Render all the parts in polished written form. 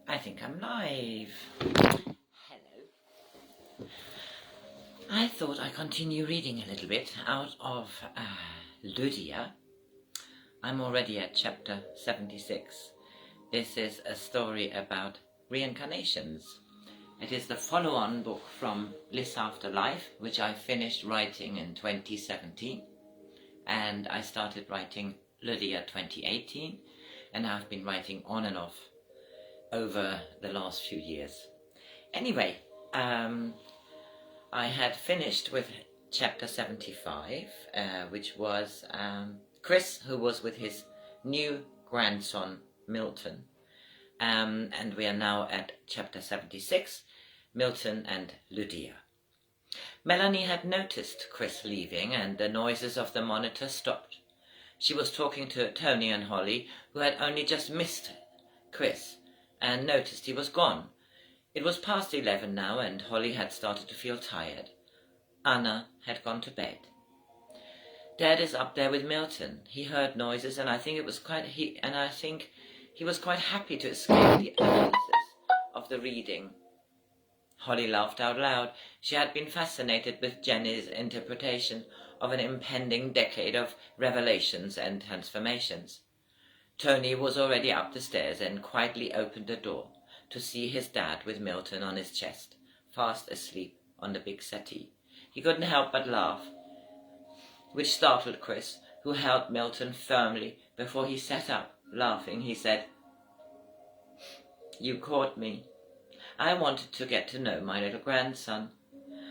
I think I'm live. Hello. I thought I'd continue reading a little bit out of Lydia. I'm already at chapter 76. This is a story about reincarnations. It is the follow-on book from Bliss After Life, which I finished writing in 2017. And I started writing Lydia 2018, and I've been writing on and off over the last few years. Anyway, I had finished with chapter 75, which was Chris, who was with his new grandson, Milton. And we are now at chapter 76, Milton and Lydia. Melanie had noticed Chris leaving, and the noises of the monitor stopped. She was talking to Tony and Holly, who had only just missed Chris and noticed he was gone. It was past 11 now, and Holly had started to feel tired. Anna had gone to bed. Dad is up there with Milton. He heard noises, and I think he was quite happy to escape the analysis of the reading. Holly laughed out loud. She had been fascinated with Jenny's interpretation of an impending decade of revelations and transformations. Tony was already up the stairs and quietly opened the door to see his dad with Milton on his chest, fast asleep on the big settee. He couldn't help but laugh, which startled Chris, who held Milton firmly before he sat up. Laughing, he said, "You caught me. I wanted to get to know my little grandson.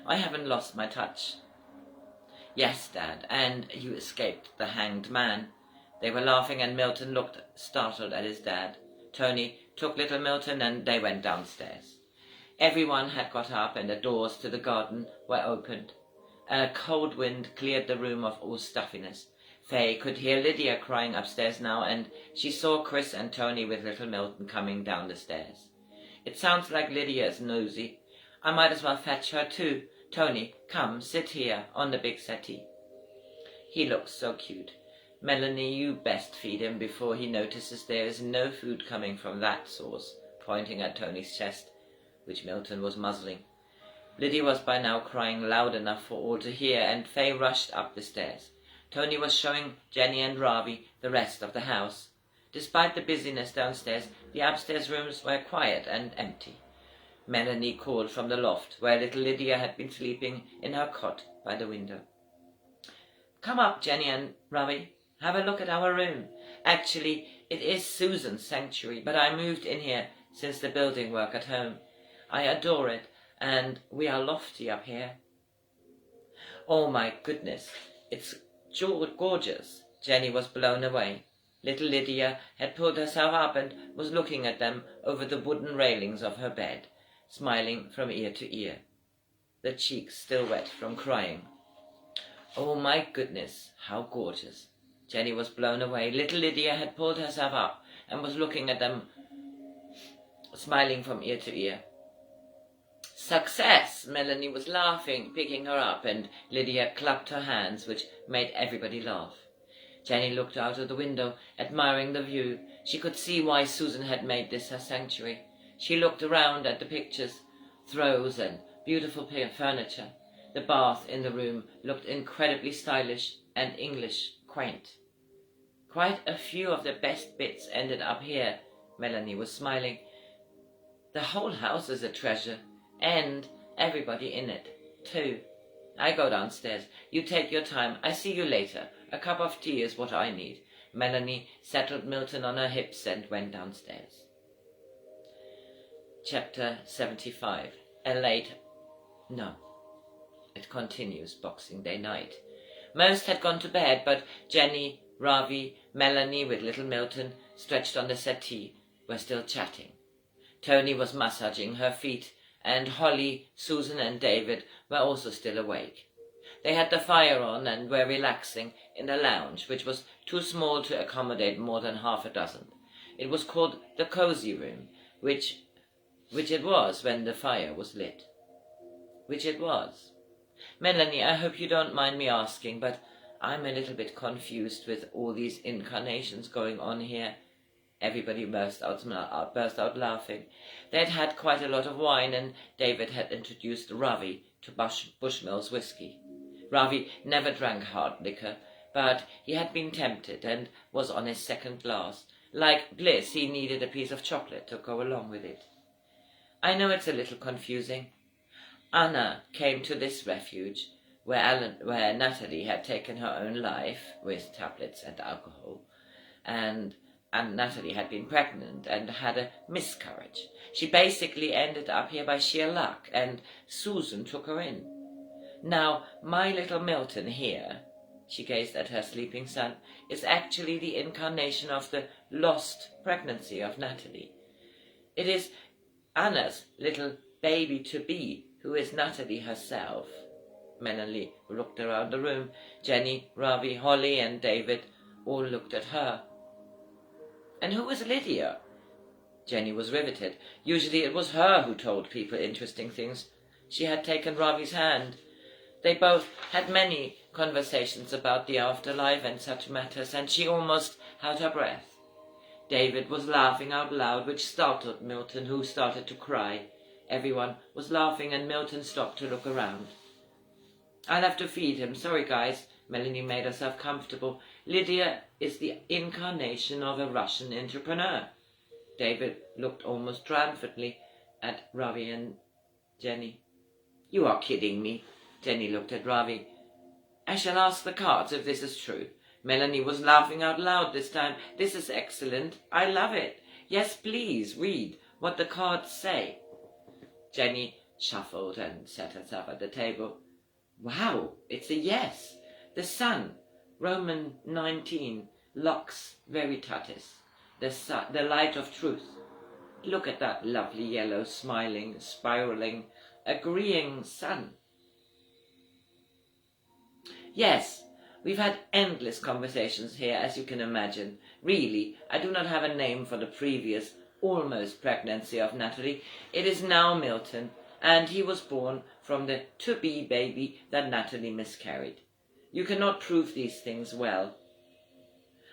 I haven't lost my touch." "Yes, Dad, and you escaped the hanged man." They were laughing, and Milton looked startled at his dad. Tony took little Milton and they went downstairs. Everyone had got up and the doors to the garden were opened. A cold wind cleared the room of all stuffiness. Faye could hear Lydia crying upstairs now, and she saw Chris and Tony with little Milton coming down the stairs. "It sounds like Lydia is nosy. I might as well fetch her too. Tony, come, sit here on the big settee. He looks so cute. Melanie, you best feed him before he notices there is no food coming from that source," pointing at Tony's chest, which Milton was muzzling. Lydia was by now crying loud enough for all to hear, and Faye rushed up the stairs. Tony was showing Jenny and Ravi the rest of the house. Despite the busyness downstairs, the upstairs rooms were quiet and empty. Melanie called from the loft, where little Lydia had been sleeping in her cot by the window. "Come up, Jenny and Ravi. Have a look at our room. Actually, it is Susan's sanctuary, but I moved in here since the building work at home. I adore it, and we are lofty up here." "Oh my goodness, it's gorgeous." Jenny was blown away. Little Lydia had pulled herself up and was looking at them over the wooden railings of her bed, smiling from ear to ear, the cheeks still wet from crying. "Oh my goodness, how gorgeous." Jenny was blown away. Little Lydia had pulled herself up and was looking at them, smiling from ear to ear. "Success!" Melanie was laughing, picking her up, and Lydia clapped her hands, which made everybody laugh. Jenny looked out of the window, admiring the view. She could see why Susan had made this her sanctuary. She looked around at the pictures, throws, and beautiful furniture. The bath in the room looked incredibly stylish and English, quaint. "Quite a few of the best bits ended up here." Melanie was smiling. "The whole house is a treasure, and everybody in it, too. I go downstairs. You take your time. I see you later. A cup of tea is what I need." Melanie settled Milton on her hips and went downstairs. Chapter 75. It continues Boxing Day night. Most had gone to bed, but Jenny, Ravi, Melanie with little Milton, stretched on the settee, were still chatting. Tony was massaging her feet, and Holly, Susan and David were also still awake. They had the fire on and were relaxing in the lounge, which was too small to accommodate more than half a dozen. It was called the cozy room, which it was when the fire was lit. Which it was. "Melanie, I hope you don't mind me asking, but I'm a little bit confused with all these incarnations going on here." Everybody burst out laughing. They'd had quite a lot of wine, and David had introduced Ravi to Bushmills whiskey. Ravi never drank hard liquor, but he had been tempted and was on his second glass. Like Bliss, he needed a piece of chocolate to go along with it. I know it's a little confusing. Anna came to this refuge, where Natalie had taken her own life with tablets and alcohol, and Natalie had been pregnant and had a miscarriage. She basically ended up here by sheer luck, and Susan took her in. Now, my little Milton here, she gazed at her sleeping son, is actually the incarnation of the lost pregnancy of Natalie. It is Anna's little baby-to-be who is Natalie herself. Melanie looked around the room. Jenny, Ravi, Holly, and David all looked at her. And who was Lydia? Jenny was riveted. Usually it was her who told people interesting things. She had taken Ravi's hand. They both had many conversations about the afterlife and such matters, and she almost held her breath. David was laughing out loud, which startled Milton, who started to cry. Everyone was laughing, and Milton stopped to look around. "I'll have to feed him. Sorry, guys." Melanie made herself comfortable. "Lydia is the incarnation of a Russian entrepreneur." David looked almost triumphantly at Ravi and Jenny. "You are kidding me." Jenny looked at Ravi. "I shall ask the cards if this is true." Melanie was laughing out loud this time. "This is excellent. I love it. Yes, please, read what the cards say." Jenny shuffled and sat herself at the table. "Wow, it's a yes. The sun, Roman 19, lux veritatis, the light of truth. Look at that lovely yellow, smiling, spiraling, agreeing sun." "Yes, we've had endless conversations here, as you can imagine. Really, I do not have a name for the previous, almost pregnancy of Natalie. It is now Milton, and he was born from the to-be baby that Natalie miscarried. You cannot prove these things well.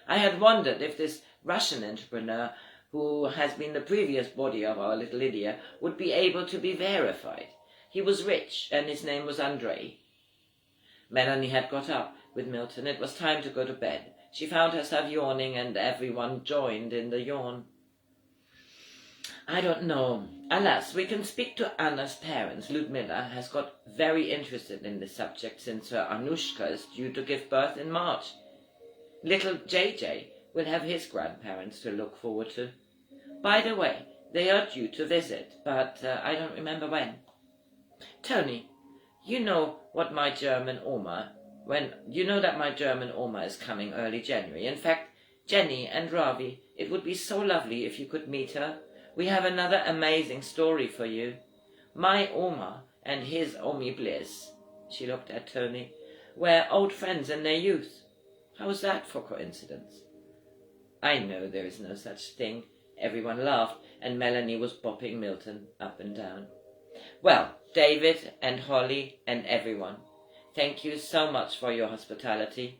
I had wondered if this Russian entrepreneur, who has been the previous body of our little Lydia, would be able to be verified. He was rich, and his name was Andrei." Melanie had got up with Milton. It was time to go to bed. She found herself yawning, and everyone joined in the yawn. "I don't know. Alas, we can speak to Anna's parents. Ludmilla has got very interested in this subject since her Anushka is due to give birth in March. Little JJ will have his grandparents to look forward to. By the way, they are due to visit, but I don't remember when. Tony, you know that my German Oma is coming early January. In fact, Jenny and Ravi, it would be so lovely if you could meet her. We have another amazing story for you. My Oma and his Omi Bliss," she looked at Tony, "were old friends in their youth. How's that for coincidence?" "I know there is no such thing." Everyone laughed, and Melanie was bopping Milton up and down. "Well, David and Holly and everyone, thank you so much for your hospitality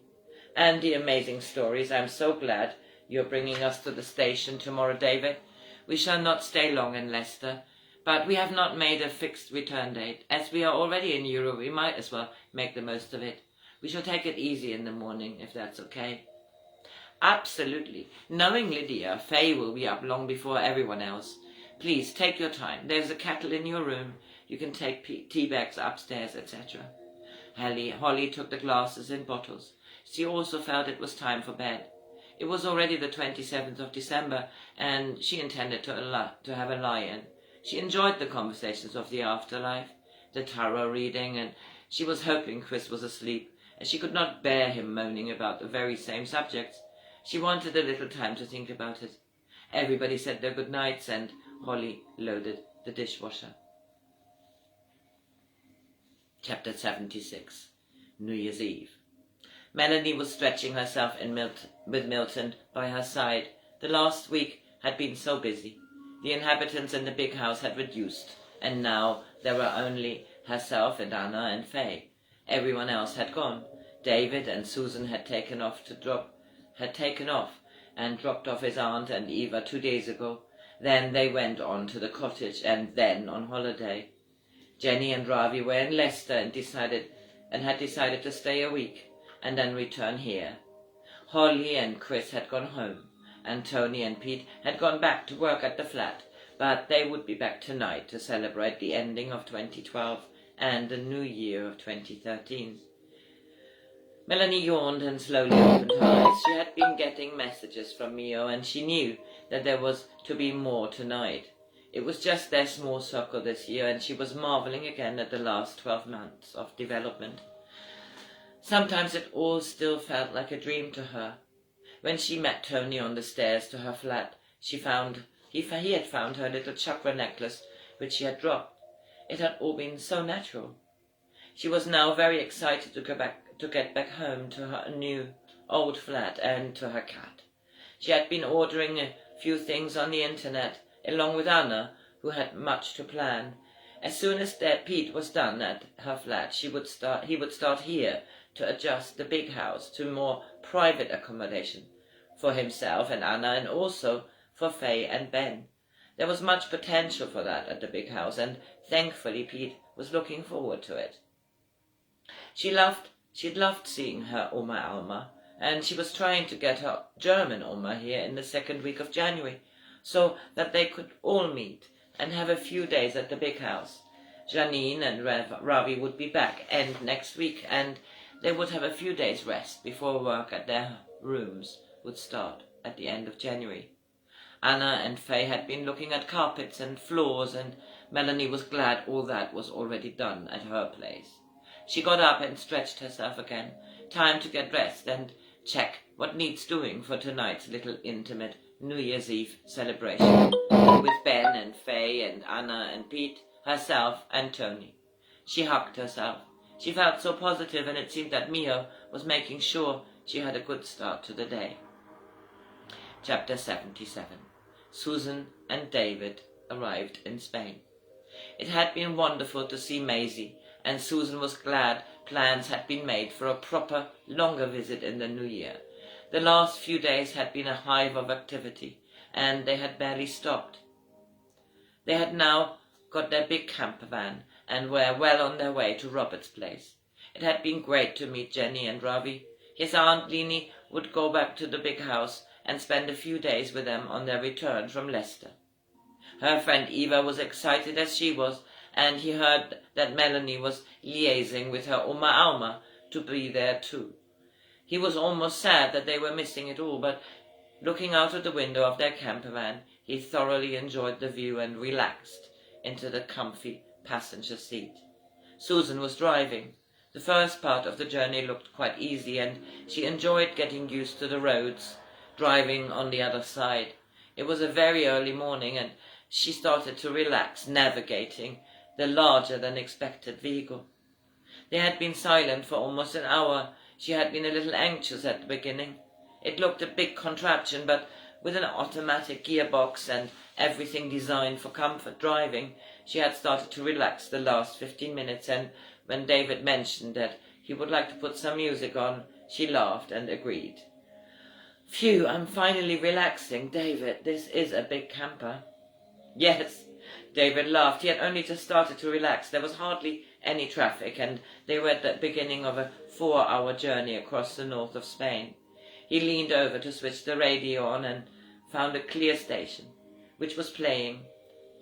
and the amazing stories. I'm so glad you're bringing us to the station tomorrow, David. We shall not stay long in Leicester, but we have not made a fixed return date. As we are already in Europe, we might as well make the most of it. We shall take it easy in the morning, if that's okay." "Absolutely. Knowing Lydia, Faye will be up long before everyone else. Please take your time. There's a kettle in your room. You can take tea bags upstairs, etc." Holly took the glasses and bottles. She also felt it was time for bed. It was already the 27th of December, and she intended to have a lie-in. She enjoyed the conversations of the afterlife, the tarot reading, and she was hoping Chris was asleep, as she could not bear him moaning about the very same subjects. She wanted a little time to think about it. Everybody said their good nights, and Holly loaded the dishwasher. Chapter 76. New Year's Eve. Melanie was stretching herself with Milton by her side. The last week had been so busy. The inhabitants in the big house had reduced, and now there were only herself and Anna and Faye. Everyone else had gone. David and Susan had taken off and dropped off his aunt and Eva 2 days ago. Then they went on to the cottage and then on holiday. Jenny and Ravi were in Leicester and had decided to stay a week and then return here. Holly and Chris had gone home, and Tony and Pete had gone back to work at the flat, but they would be back tonight to celebrate the ending of 2012 and the new year of 2013. Melanie yawned and slowly opened her eyes. She had been getting messages from Mio, and she knew that there was to be more tonight. It was just their small circle this year, and she was marveling again at the last 12 months of development. Sometimes it all still felt like a dream to her. When she met Tony on the stairs to her flat, he had found her little chakra necklace, which she had dropped. It had all been so natural. She was now very excited to get back home to her new old flat and to her cat. She had been ordering a few things on the internet, along with Anna, who had much to plan. As soon as Pete was done at her flat, he would start here to adjust the big house to more private accommodation for himself and Anna, and also for Faye and Ben. There was much potential for that at the big house, and thankfully Pete was looking forward to it. She'd loved seeing her Oma Alma, and she was trying to get her German Oma here in the second week of January, so that they could all meet and have a few days at the big house. Janine and Ravi would be back end next week, and they would have a few days rest before work at their rooms would start at the end of January. Anna and Faye had been looking at carpets and floors, and Melanie was glad all that was already done at her place. She got up and stretched herself again. Time to get dressed and check what needs doing for tonight's little intimate New Year's Eve celebration with Ben and Faye and Anna and Pete, herself and Tony. She hugged herself. She felt so positive, and it seemed that Mio was making sure she had a good start to the day. Chapter 77. Susan and David arrived in Spain. It had been wonderful to see Maisie, and Susan was glad plans had been made for a proper, longer visit in the new year. The last few days had been a hive of activity, and they had barely stopped. They had now got their big camper van and were well on their way to Robert's place. It had been great to meet Jenny and Ravi. His aunt Lini would go back to the big house and spend a few days with them on their return from Leicester. Her friend Eva was excited as she was, and he heard that Melanie was liaising with her Oma Alma to be there too. He was almost sad that they were missing it all, but looking out of the window of their camper van, he thoroughly enjoyed the view and relaxed into the comfy passenger seat. Susan was driving. The first part of the journey looked quite easy, and she enjoyed getting used to the roads, driving on the other side. It was a very early morning, and she started to relax, navigating the larger-than-expected vehicle. They had been silent for almost an hour. She had been a little anxious at the beginning. It looked a big contraption, but with an automatic gearbox and everything designed for comfort driving, she had started to relax the last 15 minutes, and when David mentioned that he would like to put some music on, she laughed and agreed. "Phew, I'm finally relaxing, David. This is a big camper." "Yes," David laughed. He had only just started to relax. There was hardly any traffic, and they were at the beginning of a 4-hour journey across the north of Spain. He leaned over to switch the radio on and found a clear station, which was playing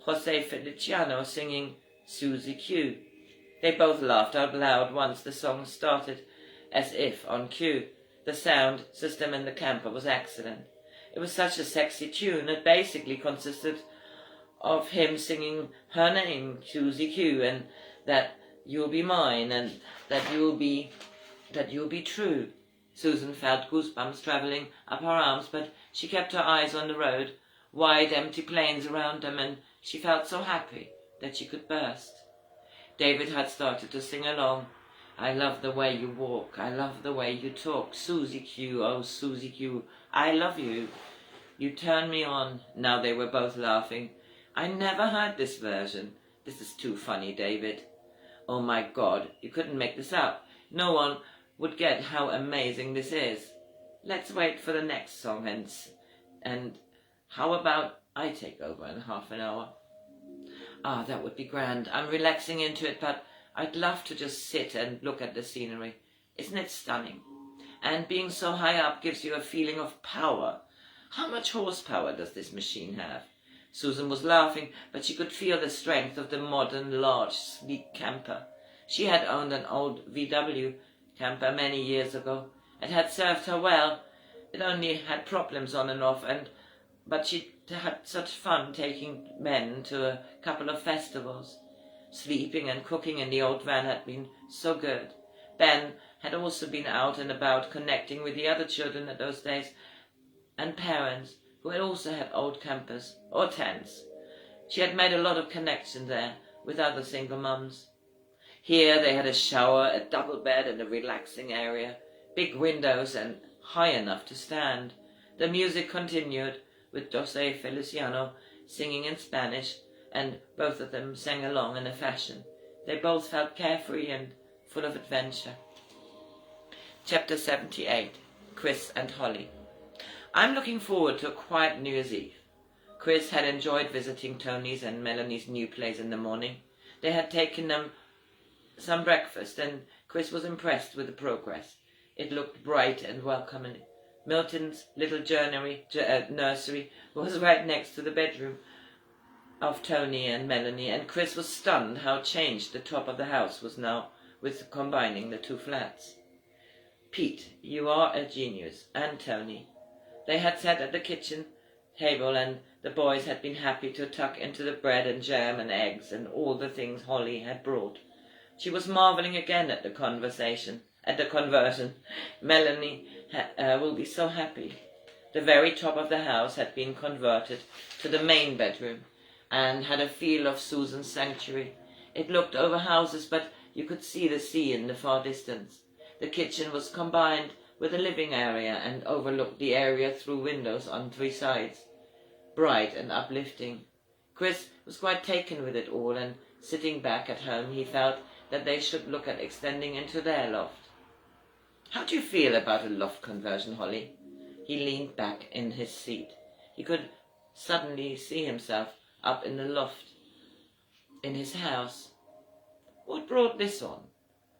Jose Feliciano singing Susie Q. They both laughed out loud once the song started, as if on cue. The sound system in the camper was excellent. It was such a sexy tune. It basically consisted of him singing her name, Susie Q, and that you'll be mine, and that you'll be true. Susan felt goosebumps travelling up her arms, but she kept her eyes on the road, wide empty plains around them, and she felt so happy that she could burst. David had started to sing along. "I love the way you walk, I love the way you talk, Susie Q, oh Susie Q, I love you. You turn me on." Now they were both laughing. "I never heard this version. This is too funny, David." "Oh my God, you couldn't make this up. No one would get how amazing this is. Let's wait for the next song and how about I take over in half an hour? Ah, that would be grand. I'm relaxing into it, but I'd love to just sit and look at the scenery. Isn't it stunning? And being so high up gives you a feeling of power. How much horsepower does this machine have? Susan was laughing, but she could feel the strength of the modern, large, sleek camper. She had owned an old VW camper many years ago. It had served her well. It only had problems on and off, but she had such fun taking Ben to a couple of festivals. Sleeping and cooking in the old van had been so good. Ben had also been out and about connecting with the other children at those days, and parents who had also had old campers or tents. She had made a lot of connections there with other single mums. Here they had a shower, a double bed and a relaxing area, big windows and high enough to stand. The music continued, with Jose Feliciano singing in Spanish, and both of them sang along in a fashion. They both felt carefree and full of adventure. Chapter 78. Chris and Holly. I'm looking forward to a quiet New Year's Eve. Chris had enjoyed visiting Tony's and Melanie's new place in the morning. They had taken them some breakfast, and Chris was impressed with the progress. It looked bright and welcoming. Milton's little nursery was right next to the bedroom of Tony and Melanie, and Chris was stunned how changed the top of the house was now with combining the two flats. Pete, you are a genius, and Tony. They had sat at the kitchen table, and the boys had been happy to tuck into the bread and jam and eggs and all the things Holly had brought. She was marveling again at the conversion. Melanie will be so happy. The very top of the house had been converted to the main bedroom and had a feel of Susan's sanctuary. It looked over houses, but you could see the sea in the far distance. The kitchen was combined with a living area and overlooked the area through windows on 3 sides. Bright and uplifting. Chris was quite taken with it all, and sitting back at home he felt that they should look at extending into their loft. How do you feel about a loft conversion, Holly? He leaned back in his seat. He could suddenly see himself up in the loft in his house. What brought this on?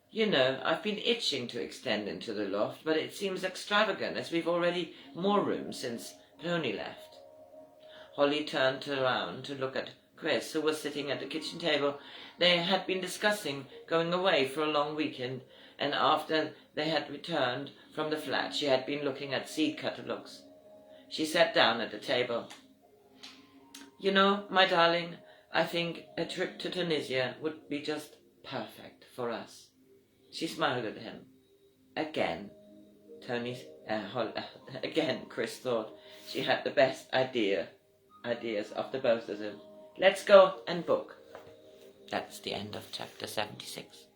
You know, I've been itching to extend into the loft, but it seems extravagant as we've already more room since Tony left. Holly turned around to look at Chris, who was sitting at the kitchen table. They had been discussing going away for a long weekend, and after they had returned from the flat, she had been looking at seed catalogues. She sat down at the table. You know, my darling, I think a trip to Tunisia would be just perfect for us. She smiled at him. Again, again, Chris thought she had the best ideas of the both of them. Let's go and book. That's the end of chapter 76.